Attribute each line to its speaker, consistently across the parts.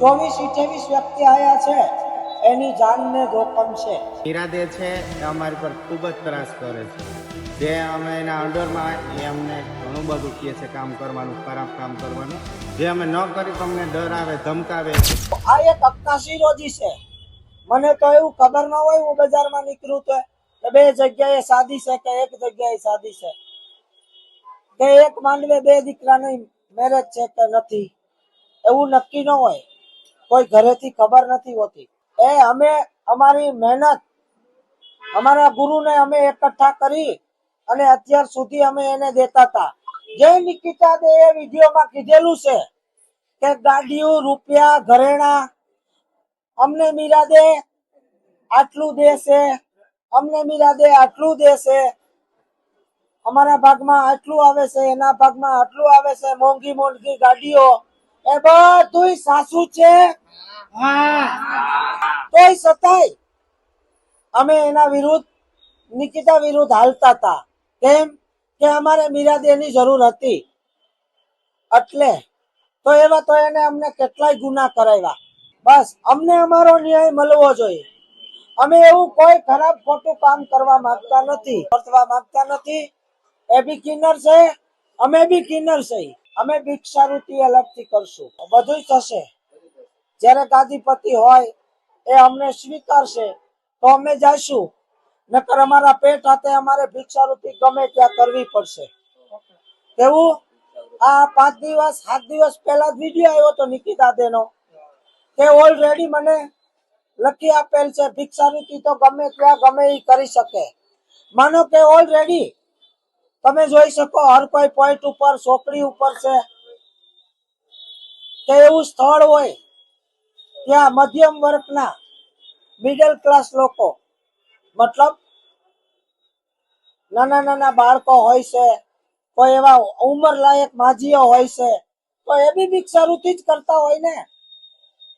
Speaker 1: 24-28 વ્યક્તિ આયા છે, એની જાનને જોખમ છે.
Speaker 2: ઈરાદે છે એ અમારી પર ખૂબ જ ત્રાસ કરે છે. જે અમે એના અંડરમાં એ અમને ઘણું બધું કહે છે કામ કરવાનું, ખરાબ કામ કરવાનું. જે અમે ન કરી તો અમને ડરાવે, ધમકાવે.
Speaker 1: આ એક અક્કાશી રોજી છે. મને તો એવું ખબર ન હોય, હું બજારમાં નીકળું તો બે જગ્યાએ શાદી છે કે એક જગ્યાએ શાદી છે, કે એક માંડવે બે દીકરાની મેરેજ છે કે નથી, એવું નક્કી ન હોય. કોઈ ઘરેથી ખબર નથી હોતી. એ અમે અમારી મહેનત, અમારા ગુરુને અમે એકઠા કરી અને અત્યાર સુધી અમે એને દેતા હતા. જે નિકિતા દે એ વિડીયોમાં કીધેલું છે કે ગાડીઓ, રૂપિયા, ઘરેણા અમને મીરા દે આટલું દેશે, અમને મીરા દે આટલું દેશે, અમારા ભાગમાં આટલું આવે છે, એના ભાગમાં આટલું આવે છે, મોંઘી મોંઘી ગાડીઓ, એ બધું સાસુ છે. તોય છતાંય અમે એના વિરુદ્ધ, નિકિતા વિરુદ્ધ હાલતા હતા. કેમ કે અમારે મીરાદેની જરૂર હતી. એટલે તો એવા તો એને અમને કેટલાય ગુના કરાવ્યા. બસ અમને અમારો ન્યાય મળવો જોઈએ. અમે એવું કોઈ ખરાબ ખોટું કામ કરવા માંગતા નથી. એ બી કિન્નર છે, અમે બી કિન્નર છે. અમે ભિક્ષાવૃત્તિ અલગથી કરશું, બધું થશે. જ્યારે ગાદીપતિ હોય એ અમને સ્વીકારશે તો અમે જઈશું, નકર અમારા પેટ હાથે અમારે ભિક્ષાવૃત્તિ ગમે ત્યાં કરવી પડશે. કેવું? આ 5 દિવસ 7 દિવસ પહેલા જ વિડીયો આવ્યો તો નિકિતા દેનો કે ઓલરેડી મને લખી આપેલ છે ભિક્ષાવૃત્તિ તો ગમે ત્યાં ગમે એ કરી શકે. માનો કે ઓલરેડી તમે જોઈ શકો હર કોઈ પોઈન્ટ ઉપર, ચોકડી ઉપર છે કે એવું સ્થળ હોય ત્યાં મધ્યમ વર્ગના, મિડલ ક્લાસ લોકો, મતલબ નાના નાના બાળકો હોય છે, કોઈ એવા ઉંમર લાયક માજીઓ હોય છે, તો એ બી ભિક્ષાવૃત્તિ જ કરતા હોય ને.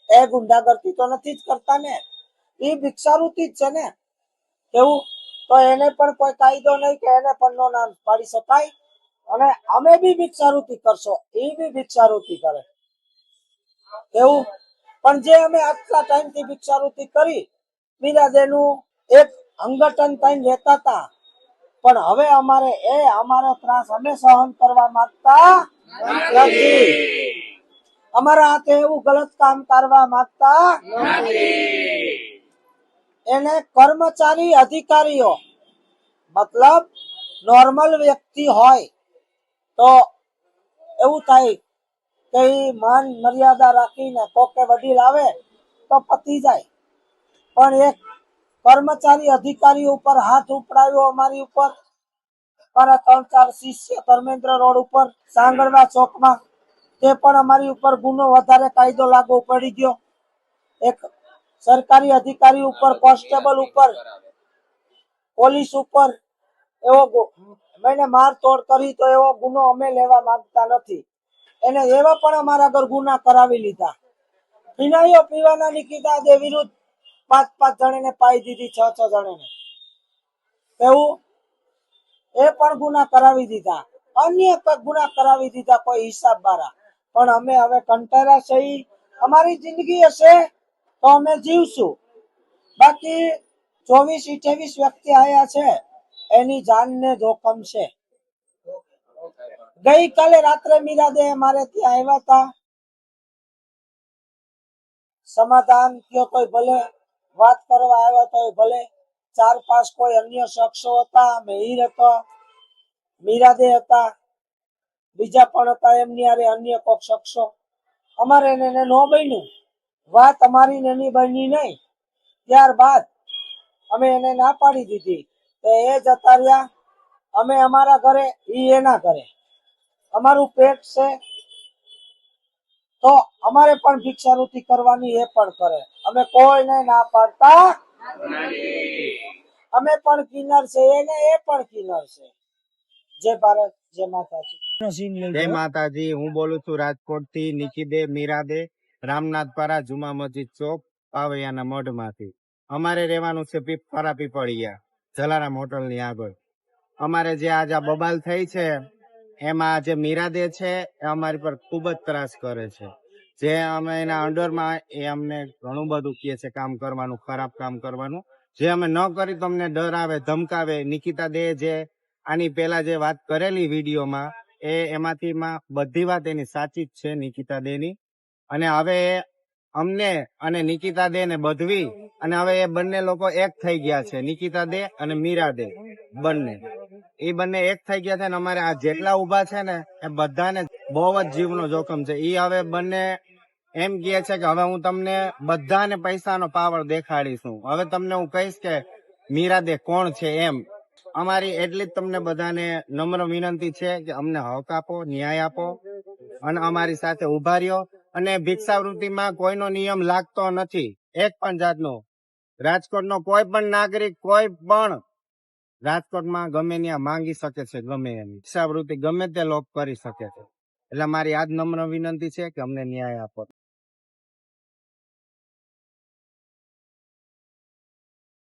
Speaker 1: એ ગુંડાગર્દી તો નથી જ કરતા ને, એ ભિક્ષાવૃત્તિ જ છે ને. એવું તો એને પણ કોઈ કાયદો નહીં કે એને પણ નો નામ પાડી શકાય. અને અમે બી ભિક્ષાવૃત્તિ કરશો, એ બી ભિક્ષાવૃત્તિ કરે. એવું પણ જે અમે આટલા ટાઈમથી ભિક્ષાવૃત્તિ કરી, મીરાદેનું એક સંગઠન થઈને રહેતા હતા, પણ હવે અમારો ત્રાસ અમે સહન કરવા માંગતા નથી. અમારા હાથે એવું ગલત કામ કરવા માંગતા નથી. એને કર્મચારી અધિકારીઓ, મતલબ નોર્મલ વ્યક્તિ હોય તો એવું થાય કે માન મર્યાદા રાખીને કોકે વડીલ આવે તો પતી જાય. પણ એક કર્મચારી અધિકારી ઉપર હાથ ઉપડાવ્યો અમારી ઉપર. મારા 3-4 શિષ્ય ધર્મેન્દ્ર રોડ ઉપર સાંગળવા ચોકમાં, તે પણ અમારી ઉપર ગુનો વધારે કાયદો લાગુ પડી ગયો. એક સરકારી અધિકારી ઉપર, કોન્સ્ટેબલ ઉપર, પોલીસ ઉપર એવો મેને મારતોડ કરી તો એવો ગુનો અમે લેવા માંગતા નથી. એને એવા પણ અમારા આગળ ગુના કરાવી લીધા. પીનાઈઓ પીવાના નિકિતા દે વિરુદ્ધ 5-5 જણને પાઈ દીધી, 6-6 જણને. એવું એ પણ ગુના કરાવી દીધા, અન્ય ગુના કરાવી દીધા કોઈ હિસાબ બારા. પણ અમે હવે કંટાળ્યા છે. અમારી જિંદગી હશે તો અમે જીવશું. બાકી 24-28 વ્યક્તિ આયા છે, એની જાનને જોખમ છે. ગઈકાલે રાત્રે મીરાદે અમારે ત્યાં આવ્યા હતા. સમાધાન કયો કોઈ ભલે, વાત કરવા આવ્યા તો ભલે. 4-5 કોઈ અન્ય શખ્સો હતા, મેહીર હતો, મીરાદે હતા, બીજા પણ હતા એમની હારે અન્ય કોક શખ્સો. અમારે એને ન બન્યું, વાત અમારી એની બની નહીં. ત્યારબાદ અમે એને ના પાડી દીધી તો એ જતા રહ્યા. અમે અમારા ઘરે, ઈ એના ઘરે. અમારું પેટ છે તો અમારે પણ ભિક્ષાવૃત્તિ કરવાની, એ પણ કરે. અમે કોઈને ના પાડતા નથી. અમે પણ કિન્નર છે, એને એ પણ કિન્નર છે. જય ભારત, જય માતાજી.
Speaker 2: જય માતાજી. હું બોલું છું રાજકોટ થી, નિકિદે મીરાદે, રામનાથપરા, જુમા મસ્જિદ ચોક, પાવૈયાના મઢમાંથી. અમારે રહેવાનું છે પીપળા પીપળિયા, જલારામ હોટલ ની આગળ. અમારે જે આજ આ બબાલ થઈ છે એમાં જે મીરાદે છે એ અમારી પર ખૂબ જ ત્રાસ કરે છે. જે અમે એના અંડરમાં એ અમને ઘણું બધું કહે છે કામ કરવાનું, ખરાબ કામ કરવાનું. જે અમે ન કરી તો અમને ડર આવે, ધમકાવે. નિકિતા દે જે આની પેલા જે વાત કરેલી વિડીયોમાં એમાંથી બધી વાત એની સાચી જ છે નિકિતા દે ની. અને હવે અમને અને નિકિતા દે ને બધવી અને હવે એ બંને લોકો એક થઈ ગયા છે, નિકિતા દે અને મીરા દે બંને. એ બંને એક થઈ ગયા છે ને અમારે આ જેટલા ઉભા છે ને એ બધાને બહુ જ જીવનો જોખમ છે. એ હવે બંને એમ કહે છે કે હવે હું તમને બધાને પૈસાનો પાવર દેખાડીશું. હવે તમને હું કહીશ કે મીરા દે કોણ છે એમ. અમારી એટલી જ તમને બધાને નમ્ર વિનંતી છે કે અમને હક આપો, ન્યાય આપો અને અમારી સાથે ઉભા રહ્યો. અને ભિક્ષાવૃત્તિમાં કોઈનો નિયમ લાગતો નથી, એક પણ જાતનો. રાજકોટનો કોઈ પણ નાગરિક કોઈ પણ રાજકોટમાં ગમે ત્યાં માંગી શકે છે, ગમે એની ભિક્ષાવૃત્તિ ગમે તે લોક કરી શકે છે. એટલે મારી આજ નમ્ર વિનંતી છે કે અમને ન્યાય આપો.